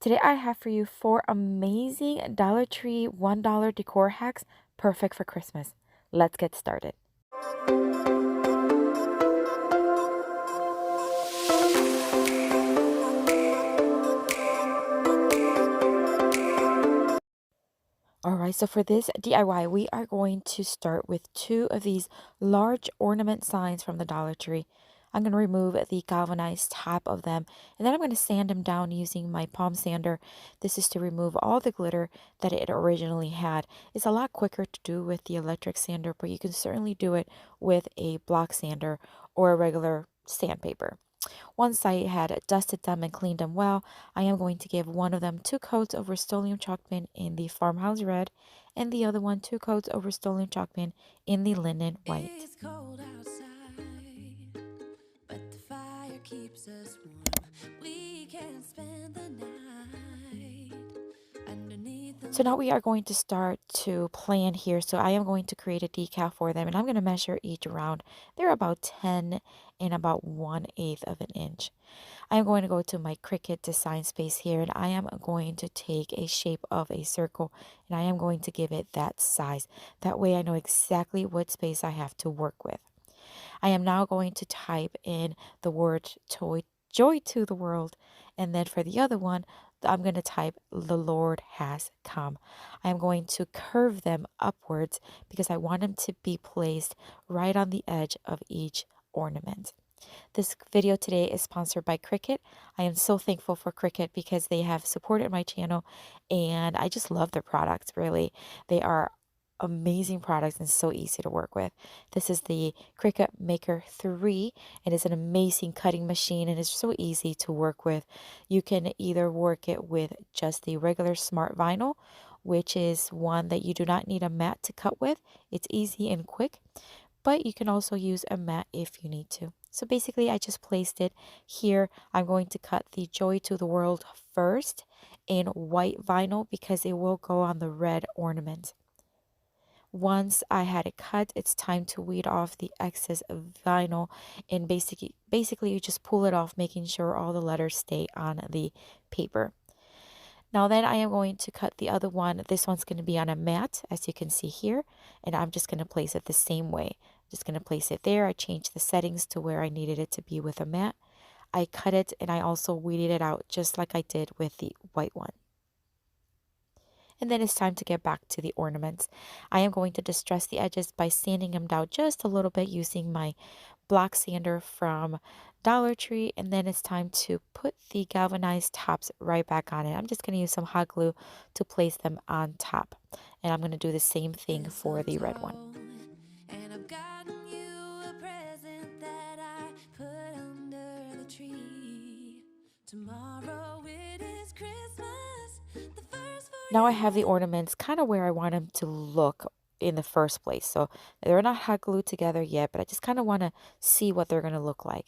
Today I have for you 4 amazing Dollar Tree $1 decor hacks perfect for Christmas. Let's get started. Alright, so for this DIY, we are going to start with 2 of these large ornament signs from the Dollar Tree. I'm going to remove the galvanized top of them, and then I'm going to sand them down using my palm sander. This is to remove all the glitter that it originally had. It's a lot quicker to do with the electric sander, but you can certainly do it with a block sander or a regular sandpaper. Once I had dusted them and cleaned them well, I am going to give one of them 2 coats of Rust-Oleum chalk paint in the Farmhouse Red and the other one 2 coats of Rust-Oleum chalk paint in the Linen White. It's cold outside, but the fire keeps us warm. We can spend the night underneath the So now we are going to start to plan here. So I am going to create a decal for them, and I'm going to measure each round. They're about 10 and about 1/8 of an inch. I am going to go to my Cricut design space here, and I am going to take a shape of a circle, and I am going to give it that size. That way I know exactly what space I have to work with. I am now going to type in the word joy to the world, and then for the other one, I'm going to type the Lord has come. I am going to curve them upwards because I want them to be placed right on the edge of each ornament. This video today is sponsored by Cricut. I am so thankful for Cricut because they have supported my channel and I just love their products, really. They are amazing products and so easy to work with. This is the Cricut Maker 3. It is an amazing cutting machine and it's so easy to work with. You can either work it with just the regular smart vinyl, which is one that you do not need a mat to cut with. It's easy and quick, but you can also use a mat if you need to. So basically I just placed it here. I'm going to cut the Joy to the World first in white vinyl because it will go on the red ornament. Once I had it cut, it's time to weed off the excess of vinyl, and basically you just pull it off, making sure all the letters stay on the paper. Now then I am going to cut the other one. This one's going to be on a mat, as you can see here, and I'm just going to place it the same way. Just going to place it there. I changed the settings to where I needed it to be with a mat. I cut it and I also weeded it out just like I did with the white one. And then it's time to get back to the ornaments. I am going to distress the edges by sanding them down just a little bit using my block sander from Dollar Tree. And then it's time to put the galvanized tops right back on it. I'm just going to use some hot glue to place them on top. And I'm going to do the same thing for the red one. and I've gotten you a present that I put under the tree. Tomorrow it is Christmas, the first for Now I you have the ornaments kind of where I want them to look in the first place. So they're not hot glued together yet, but I just kind of want to see what they're going to look like.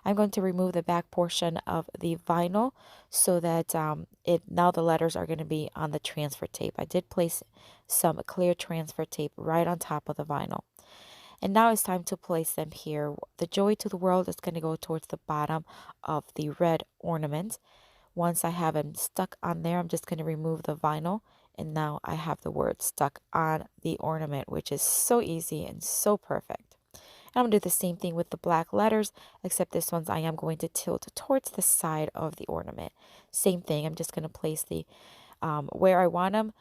I'm going to remove the back portion of the vinyl so that now the letters are going to be on the transfer tape. I did place some clear transfer tape right on top of the vinyl. And now it's time to place them here. The Joy to the World is going to go towards the bottom of the red ornament. Once I have them stuck on there, I'm just going to remove the vinyl. And now I have the word stuck on the ornament, which is so easy and so perfect. And I'm going to do the same thing with the black letters, except this one's I am going to tilt towards the side of the ornament. Same thing, I'm just going to place the where I want them,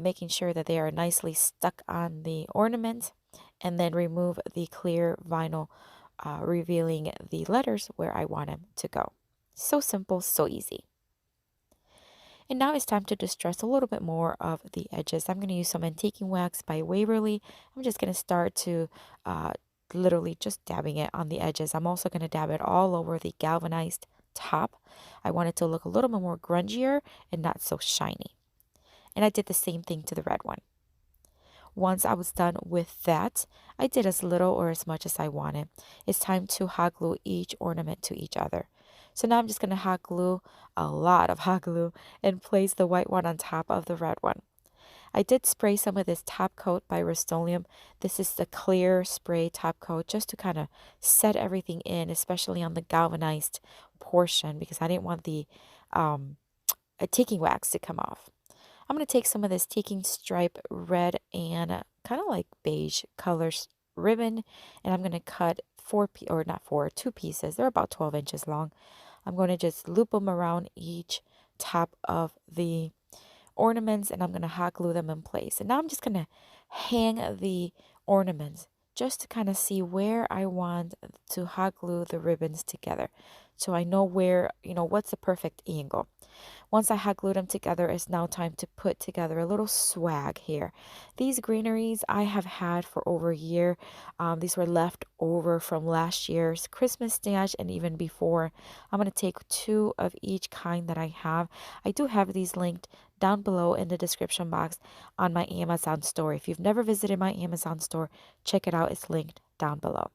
making sure that they are nicely stuck on the ornament, and then remove the clear vinyl, revealing the letters where I want them to go. So simple, so easy. And now it's time to distress a little bit more of the edges. I'm going to use some antiquing wax by Waverly. I'm just going to start to literally just dabbing it on the edges. I'm also going to dab it all over the galvanized top. I want it to look a little bit more grungier and not so shiny. And I did the same thing to the red one. Once I was done with that, I did as little or as much as I wanted. It's time to hot glue each ornament to each other. So now I'm just going to hot glue, a lot of hot glue, and place the white one on top of the red one. I did spray some of this top coat by Rust-Oleum. This is the clear spray top coat just to kind of set everything in, especially on the galvanized portion, because I didn't want the ticking wax to come off. I'm going to take some of this ticking stripe red and kind of like beige colors ribbon, and I'm going to cut or not four, two pieces. They're about 12 inches long. I'm going to just loop them around each top of the ornaments, and I'm going to hot glue them in place. And now I'm just going to hang the ornaments just to kind of see where I want to hot glue the ribbons together. So I know where, what's the perfect angle. Once I had glued them together, it's now time to put together a little swag here. These greeneries I have had for over a year. These were left over from last year's Christmas stash and even before. I'm going to take two of each kind that I have. I do have these linked down below in the description box on my Amazon store. If you've never visited my Amazon store, check it out. It's linked down below.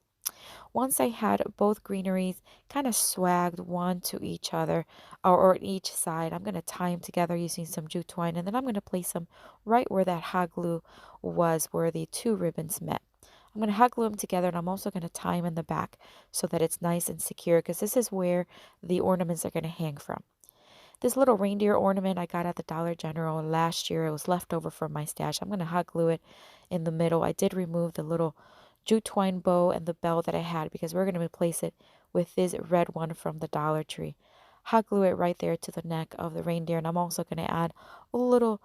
Once I had both greeneries kind of swagged one to each other or each side, I'm going to tie them together using some jute twine, and then I'm going to place them right where that hot glue was, where the two ribbons met. I'm going to hot glue them together, and I'm also going to tie them in the back so that it's nice and secure, because this is where the ornaments are going to hang from. This little reindeer ornament I got at the Dollar General last year. It was left over from my stash. I'm going to hot glue it in the middle. I did remove the little jute twine bow and the bell that I had because we're going to replace it with this red one from the Dollar Tree. Hot glue it right there to the neck of the reindeer, and I'm also going to add a little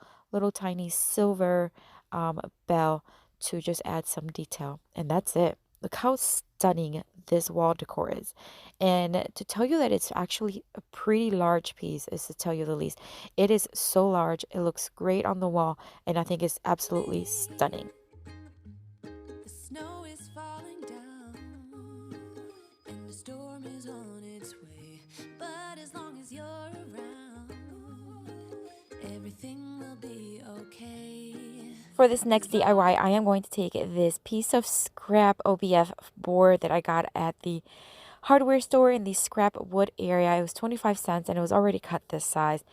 tiny silver bell to just add some detail, and that's it. Look how stunning this wall decor is. And to tell you that it's actually a pretty large piece is to tell you the least. It is so large, it looks great on the wall, and I think it's absolutely stunning. The snow is falling down, and the storm is on its way. But as long as you're around, everything will be okay. For this next DIY, I am going to take this piece of scrap OBF board that I got at the hardware store in the scrap wood area. It was 25 cents and it was already cut this size.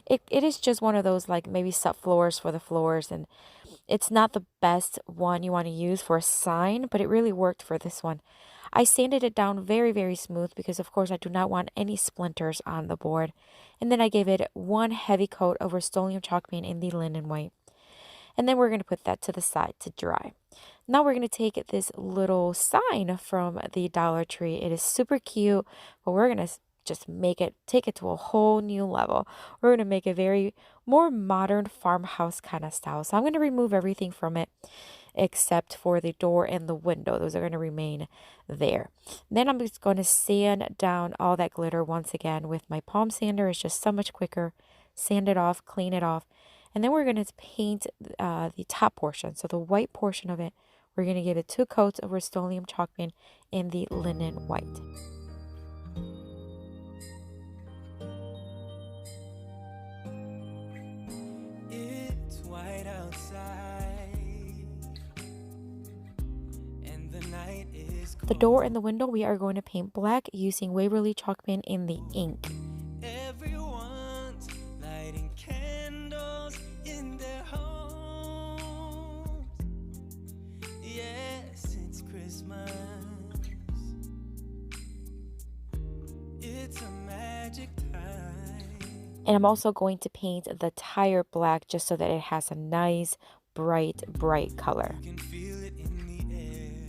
It is just one of those like maybe subfloors for the floors, and it's not the best one you want to use for a sign, but it really worked for this one. I sanded it down very, very smooth because of course I do not want any splinters on the board. And then I gave it one heavy coat of Rust-Oleum chalk paint in the linen white. And then we're going to put that to the side to dry. Now we're going to take this little sign from the Dollar Tree. It is super cute, but we're going to just take it to a whole new level. We're going to make a very more modern farmhouse kind of style. So I'm going to remove everything from it except for the door and the window. Those are going to remain there. Then I'm just going to sand down all that glitter once again with my palm sander. It's just so much quicker. Sand it off, clean it off. And then we're going to paint the top portion. So the white portion of it, we're going to give it 2 coats of Rust-Oleum chalk paint in the linen white. It's white outside, and the night is cold. The door and the window we are going to paint black using Waverly chalk paint in the ink. Everyone's lighting candles in their homes. Yes, it's Christmas. It's a magic time. And I'm also going to paint the tire black just so that it has a nice, bright color. You can feel it in the air,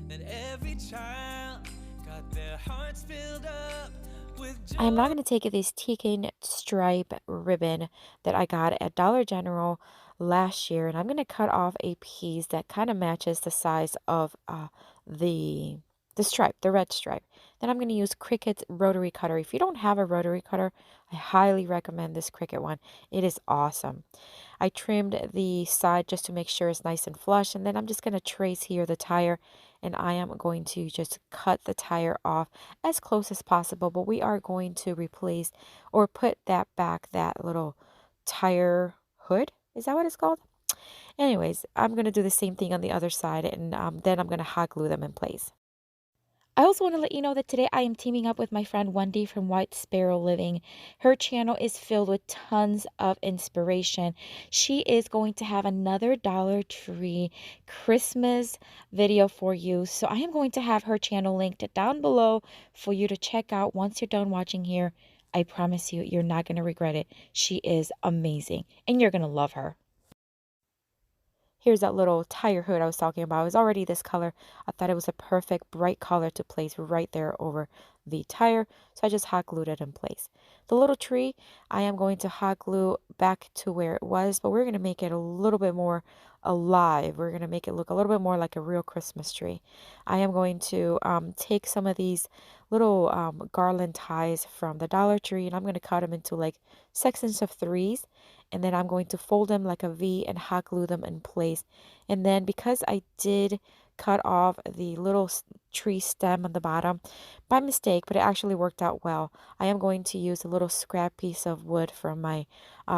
that every child got their hearts filled up with joy. I'm now going to take this ticking stripe ribbon that I got at Dollar General last year, and I'm going to cut off a piece that kind of matches the size of the stripe, the red stripe. Then I'm going to use Cricut's rotary cutter. If you don't have a rotary cutter, I highly recommend this Cricut one. It is awesome. I trimmed the side just to make sure it's nice and flush, and then I'm just going to trace here the tire, and I am going to just cut the tire off as close as possible, but we are going to replace or put that back, that little tire hood. Is that what it's called? Anyways, I'm going to do the same thing on the other side, and then I'm going to hot glue them in place. I also want to let you know that today I am teaming up with my friend Wendy from White Sparrow Living. Her channel is filled with tons of inspiration. She is going to have another Dollar Tree Christmas video for you. So I am going to have her channel linked down below for you to check out once you're done watching here. I promise you, you're not going to regret it. She is amazing and you're going to love her. Here's that little tire hood I was talking about. It was already this color. I thought it was a perfect bright color to place right there over the tire. So I just hot glued it in place. The little tree, I am going to hot glue back to where it was, but we're going to make it a little bit more alive. We're going to make it look a little bit more like a real Christmas tree. I am going to take some of these little garland ties from the Dollar Tree, and I'm going to cut them into like sections of threes, and then I'm going to fold them like a V and hot glue them in place. And then because I did cut off the little tree stem on the bottom by mistake, but it actually worked out well, I am going to use a little scrap piece of wood from my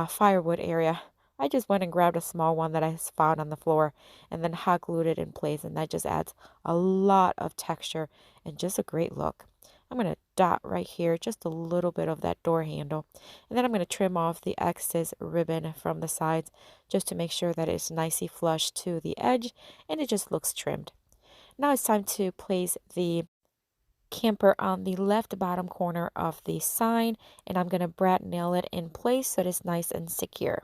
firewood area. I just went and grabbed a small one that I found on the floor and then hot glued it in place, and that just adds a lot of texture and just a great look. I'm going to dot right here just a little bit of that door handle, and then I'm going to trim off the excess ribbon from the sides just to make sure that it's nicely flush to the edge and it just looks trimmed. Now it's time to place the camper on the left bottom corner of the sign, and I'm going to brad nail it in place so it's nice and secure.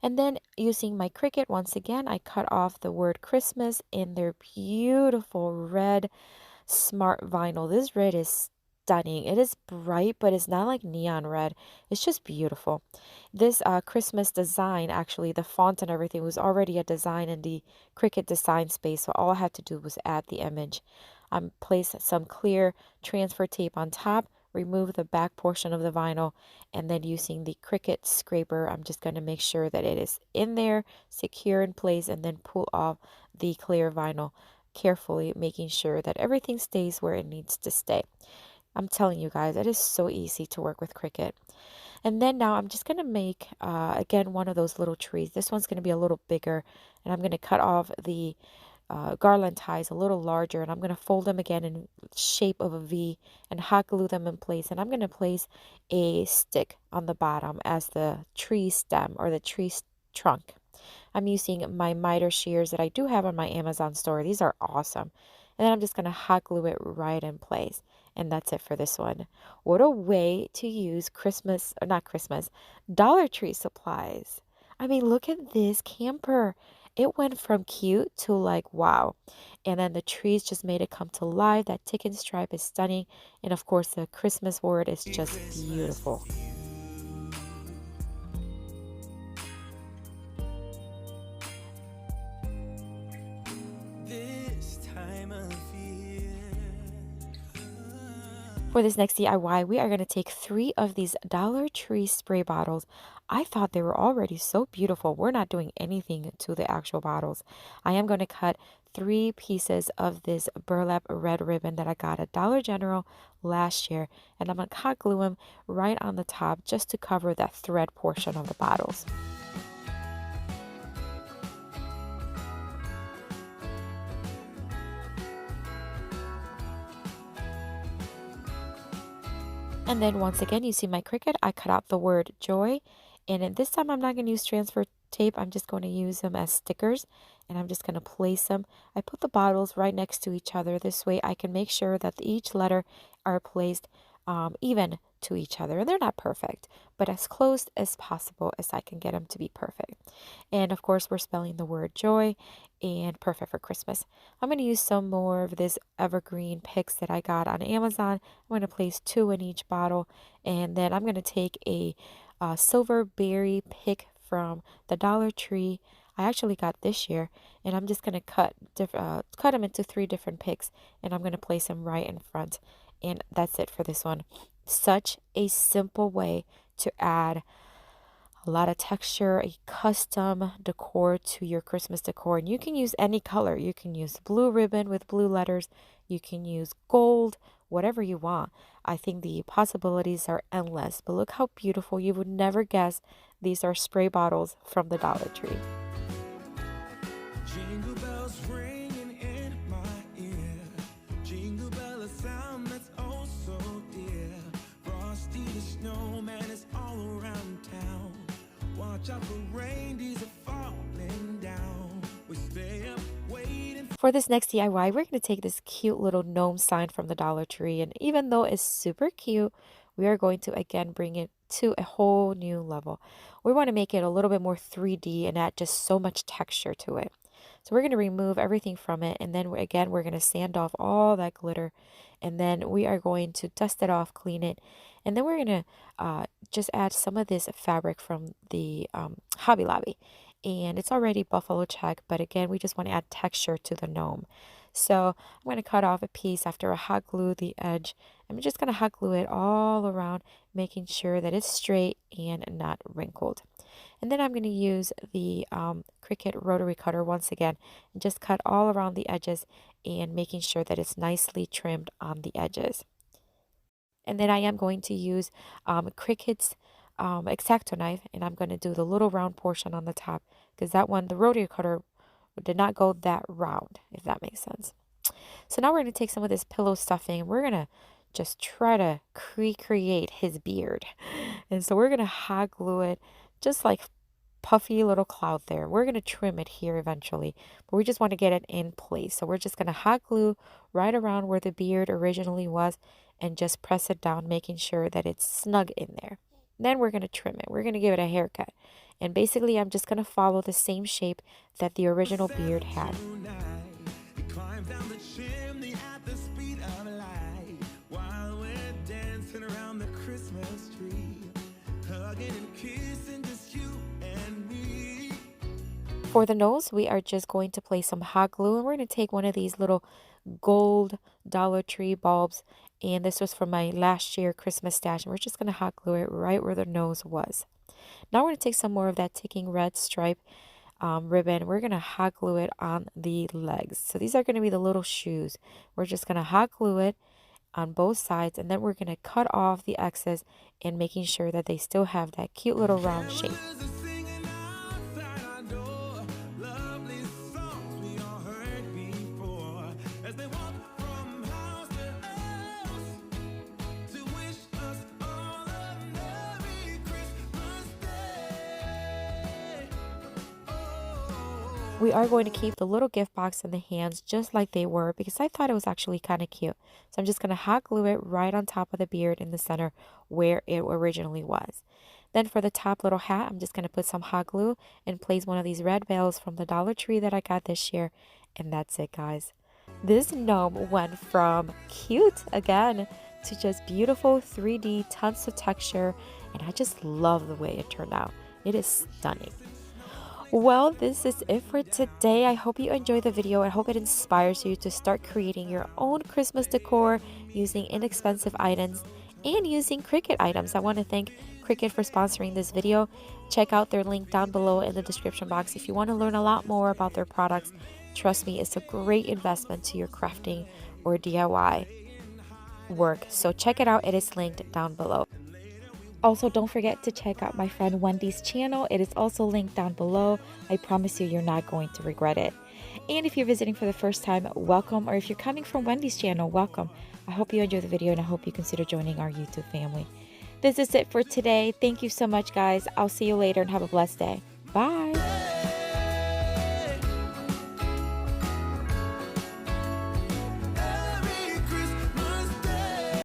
And then using my Cricut, once again, I cut off the word Christmas in their beautiful red smart vinyl. This red is stunning. It is bright, but it's not like neon red. It's just beautiful. This Christmas design, actually, the font and everything was already a design in the Cricut design space. So all I had to do was add the image. Place some clear transfer tape on top, remove the back portion of the vinyl, and then using the Cricut scraper, I'm just going to make sure that it is in there, secure in place, and then pull off the clear vinyl carefully, making sure that everything stays where it needs to stay. I'm telling you guys, it is so easy to work with Cricut. And then now I'm just going to make, again, one of those little trees. This one's going to be a little bigger, and I'm going to cut off the garland ties a little larger, and I'm going to fold them again in shape of a V and hot glue them in place. And I'm going to place a stick on the bottom as the tree stem or the tree trunk. I'm using my miter shears that I do have on my Amazon store. These are awesome. And then I'm just going to hot glue it right in place. And that's it for this one. What a way to use Christmas, or not Christmas, Dollar Tree supplies. I mean, look at this camper. It went from cute to like, wow. And then the trees just made it come to life. That ticket stripe is stunning. And of course, the Christmas word is just beautiful. For this next DIY, we are going to take 3 of these Dollar Tree spray bottles. I thought they were already so beautiful. We're not doing anything to the actual bottles. I am going to cut 3 pieces of this burlap red ribbon that I got at Dollar General last year, and I'm going to hot glue them right on the top just to cover that thread portion of the bottles. And then once again, you see my Cricut, I cut out the word joy. And then this time I'm not going to use transfer tape. I'm just going to use them as stickers. And I'm just going to place them. I put the bottles right next to each other. This way I can make sure that each letter are placed even to each other. And they're not perfect, but as close as possible as I can get them to be perfect. And of course, we're spelling the word joy and perfect for Christmas. I'm going to use some more of this evergreen picks that I got on Amazon. I'm going to place 2 in each bottle. And then I'm going to take a silver berry pick from the Dollar Tree. I actually got this year, and I'm just going to cut them into 3 different picks, and I'm going to place them right in front. And that's it for this one. Such a simple way to add a lot of texture, a custom decor to your Christmas decor. And you can use any color. You can use blue ribbon with blue letters. You can use gold, whatever you want. I think the possibilities are endless. But look how beautiful. You would never guess these are spray bottles from the Dollar Tree. Jingle bells ringing in my ear. Jingle bell, a sound that's oh so dear. Frosty the snowman is all around town. Watch out for reindeers are falling down. We stay up waiting. For this next DIY, we're going to take this cute little gnome sign from the Dollar Tree. And even though it's super cute, we are going to again bring it to a whole new level. We want to make it a little bit more 3D and add just so much texture to it. So we're going to remove everything from it, and then again we're going to sand off all that glitter, and then we are going to dust it off, clean it, and then we're going to just add some of this fabric from the Hobby Lobby. And it's already buffalo check, but again, we just want to add texture to the gnome. So I'm going to cut off a piece after I hot glue the edge. I'm just going to hot glue it all around, making sure that it's straight and not wrinkled. And then I'm going to use the Cricut rotary cutter once again and just cut all around the edges and making sure that it's nicely trimmed on the edges. And then I am going to use Cricut's X-Acto knife, and I'm going to do the little round portion on the top because that one, the rotary cutter, did not go that round, if that makes sense. So now we're going to take some of this pillow stuffing and we're going to just try to recreate his beard. And so we're going to hot glue it just like puffy little cloud there. We're going to trim it here eventually, but we just want to get it in place. So we're just going to hot glue right around where the beard originally was and just press it down, making sure that it's snug in there. Then we're going to trim it. We're going to give it a haircut. And basically, I'm just going to follow the same shape that the original beard had. For the nose, we are just going to place some hot glue, and we're going to take one of these little gold Dollar Tree bulbs, and this was from my last year Christmas stash, and we're just going to hot glue it right where the nose was. Now we're going to take some more of that ticking red stripe ribbon. We're going to hot glue it on the legs. So these are going to be the little shoes. We're just going to hot glue it on both sides, and then we're going to cut off the excess and making sure that they still have that cute little round shape. We are going to keep the little gift box in the hands just like they were because I thought it was actually kind of cute. So I'm just going to hot glue it right on top of the beard in the center where it originally was. Then for the top little hat, I'm just going to put some hot glue and place one of these red bells from the Dollar Tree that I got this year. And that's it, guys. This gnome went from cute again to just beautiful 3D, tons of texture. And I just love the way it turned out. It is stunning. Well, this is it for today. I hope you enjoyed the video. I hope it inspires you to start creating your own Christmas decor using inexpensive items and using Cricut items. I want to thank Cricut for sponsoring this video. Check out their link down below in the description box if you want to learn a lot more about their products. Trust me, it's a great investment to your crafting or DIY work. So check it out. It is linked down below. Also, don't forget to check out my friend Wendy's channel. It is also linked down below. I promise you, you're not going to regret it. And if you're visiting for the first time, welcome. Or if you're coming from Wendy's channel, welcome. I hope you enjoy the video and I hope you consider joining our YouTube family. This is it for today. Thank you so much, guys. I'll see you later and have a blessed day. Bye.